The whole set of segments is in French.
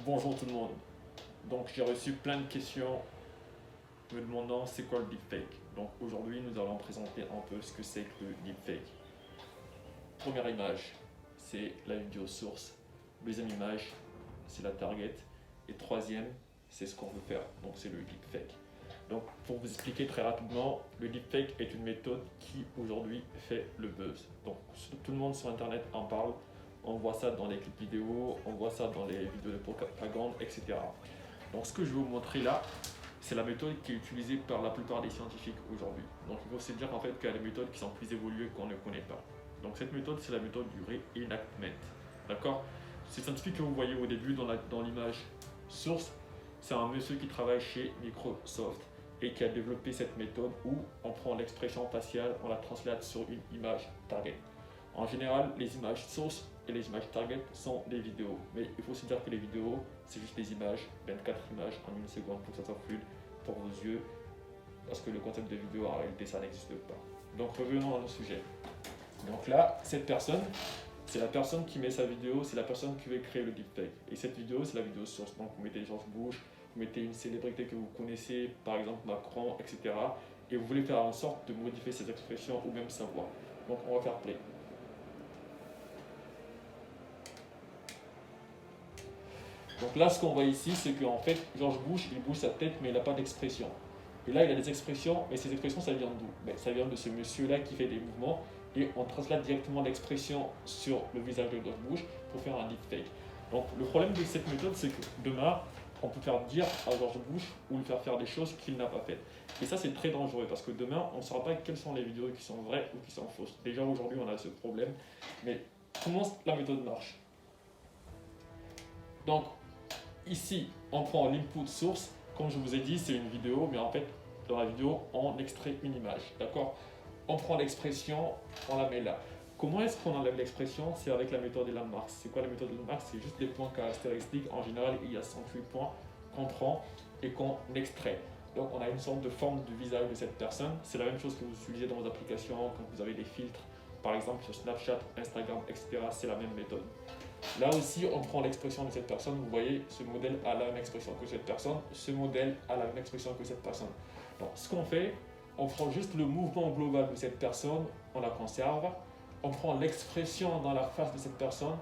Bonjour tout le monde. Donc j'ai reçu plein de questions me demandant c'est quoi le deepfake. Donc aujourd'hui nous allons présenter un peu ce que c'est que le deepfake. Première image, c'est la vidéo source. Deuxième image, c'est la target. Et troisième, c'est ce qu'on veut faire. Donc c'est le deepfake. Donc pour vous expliquer très rapidement, le deepfake est une méthode qui aujourd'hui fait le buzz. Donc tout le monde sur internet en parle. On voit ça dans les clips vidéo, on voit ça dans les vidéos de propagande, etc. Donc ce que je vais vous montrer là, c'est la méthode qui est utilisée par la plupart des scientifiques aujourd'hui. Donc il faut se dire en fait qu'il y a des méthodes qui sont plus évoluées qu'on ne connaît pas. Donc cette méthode, c'est la méthode du reenactment. D'accord? Ce scientifique que vous voyez au début dans l'image source, c'est un monsieur qui travaille chez Microsoft et qui a développé cette méthode où on prend l'expression faciale, on la translate sur une image target. En général, les images sources et les images target sont des vidéos. Mais il faut se dire que les vidéos, c'est juste des images, 24 images en une seconde pour que ça soit fluide pour vos yeux. Parce que le concept de vidéo, en réalité, ça n'existe pas. Donc revenons à nos sujets. Donc là, cette personne, c'est la personne qui met sa vidéo, c'est la personne qui veut créer le deepfake. Et cette vidéo, c'est la vidéo source. Donc vous mettez George Bush, vous mettez une célébrité que vous connaissez, par exemple Macron, etc. Et vous voulez faire en sorte de modifier ses expressions ou même sa voix. Donc on va faire play. Donc là, ce qu'on voit ici, c'est qu'en fait, George Bush, il bouge sa tête, mais il n'a pas d'expression. Et là, il a des expressions, mais ces expressions, ça vient d'où? Ça vient de ce monsieur-là qui fait des mouvements, et on translate directement l'expression sur le visage de George Bush pour faire un deepfake. Donc le problème de cette méthode, c'est que demain, on peut faire dire à George Bush ou lui faire des choses qu'il n'a pas faites. Et ça, c'est très dangereux, parce que demain, on ne saura pas quelles sont les vidéos qui sont vraies ou qui sont fausses. Déjà, aujourd'hui, on a ce problème, mais comment la méthode marche? Donc, ici, on prend l'input source. Comme je vous ai dit, c'est une vidéo, mais en fait, dans la vidéo, on extrait une image. D'accord? On prend l'expression, on la met là. Comment est-ce qu'on enlève l'expression? C'est avec la méthode Elon Musk. C'est quoi la méthode Elon Musk? C'est juste des points caractéristiques. En général, il y a 108 points qu'on prend et qu'on extrait. Donc, on a une sorte de forme du visage de cette personne. C'est la même chose que vous utilisez dans vos applications quand vous avez des filtres. Par exemple, sur Snapchat, Instagram, etc. C'est la même méthode. Là aussi, on prend l'expression de cette personne. Vous voyez, ce modèle a la même expression que cette personne. Ce modèle a la même expression que cette personne. Donc, ce qu'on fait, on prend juste le mouvement global de cette personne, on la conserve. On prend l'expression dans la face de cette personne,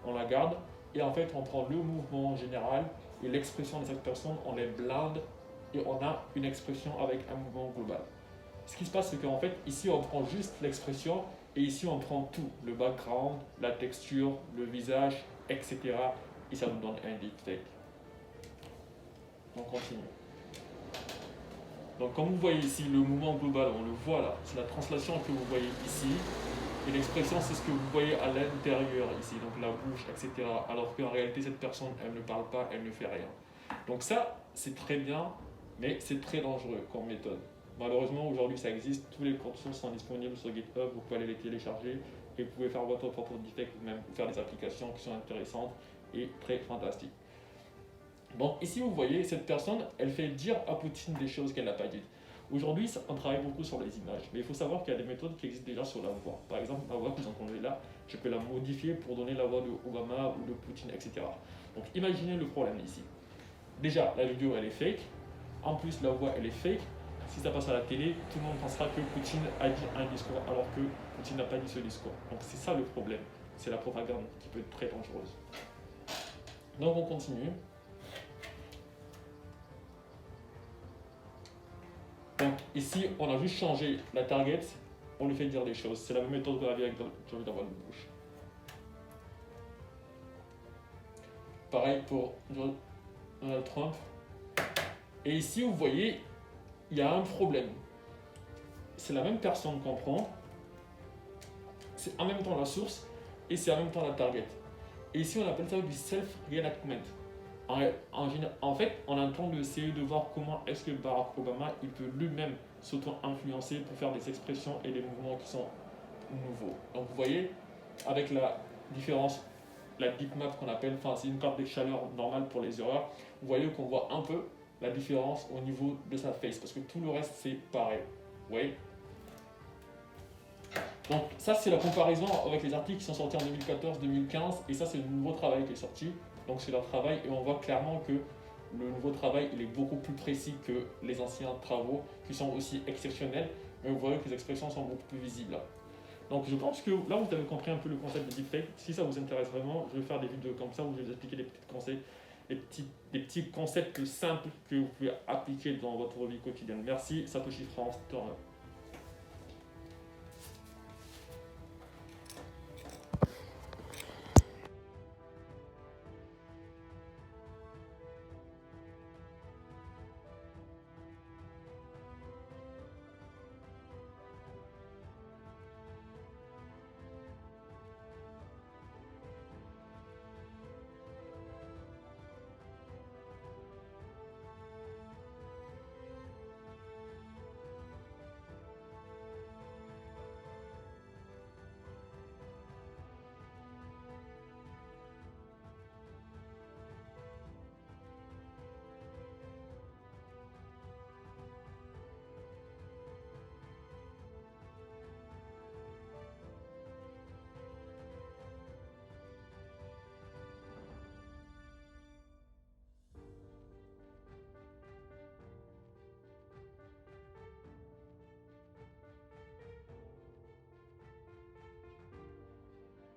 on la garde. Et en fait, on prend le mouvement général et l'expression de cette personne, on les blinde et on a une expression avec un mouvement global. Ce qui se passe, c'est qu'en fait, ici, on prend juste l'expression et ici, on prend tout, le background, la texture, le visage, etc. Et ça nous donne un deepfake. On continue. Donc, comme vous voyez ici, le mouvement global, on le voit là. C'est la translation que vous voyez ici. Et l'expression, c'est ce que vous voyez à l'intérieur ici, donc la bouche, etc. Alors qu'en réalité, cette personne, elle ne parle pas, elle ne fait rien. Donc ça, c'est très bien, mais c'est très dangereux comme méthode. Malheureusement, aujourd'hui, ça existe. Tous les codes sources sont disponibles sur GitHub. Vous pouvez aller les télécharger et vous pouvez faire votre propre deepfake ou même faire des applications qui sont intéressantes et très fantastiques. Donc ici, vous voyez, cette personne, elle fait dire à Poutine des choses qu'elle n'a pas dites. Aujourd'hui, on travaille beaucoup sur les images, mais il faut savoir qu'il y a des méthodes qui existent déjà sur la voix. Par exemple, la voix que vous entendez là, je peux la modifier pour donner la voix de Obama ou de Poutine, etc. Donc imaginez le problème ici. Déjà, la vidéo, elle est fake. En plus, la voix, elle est fake. Si ça passe à la télé, tout le monde pensera que Poutine a dit un discours alors que Poutine n'a pas dit ce discours. Donc c'est ça le problème. C'est la propagande qui peut être très dangereuse. Donc on continue. Donc ici, on a juste changé la target, on lui fait dire des choses. C'est la même méthode qu'on avait avec George W. Bush. Pareil pour Donald Trump. Et ici, vous voyez, il y a un problème. C'est la même personne qu'on prend, c'est en même temps la source et c'est en même temps la target. Et ici, on appelle ça du self-reenactment. En fait, on est en train d'essayer de voir comment est-ce que Barack Obama il peut lui-même s'auto-influencer pour faire des expressions et des mouvements qui sont nouveaux. Donc vous voyez, avec la différence, la deep map qu'on appelle, enfin c'est une carte de chaleur normale pour les erreurs, vous voyez qu'on voit un peu la différence au niveau de sa face, parce que tout le reste c'est pareil. Vous voyez? Donc ça c'est la comparaison avec les articles qui sont sortis en 2014-2015, et ça c'est le nouveau travail qui est sorti. donc c'est leur travail, et on voit clairement que le nouveau travail il est beaucoup plus précis que les anciens travaux qui sont aussi exceptionnels, mais vous voyez que les expressions sont beaucoup plus visibles. Donc je pense que là vous avez compris un peu le concept de deepfake. Si ça vous intéresse vraiment, je vais faire des vidéos comme ça où je vais vous expliquer les petits conseils, les petits concepts simples que vous pouvez appliquer dans votre vie quotidienne. Merci, Satoshi France.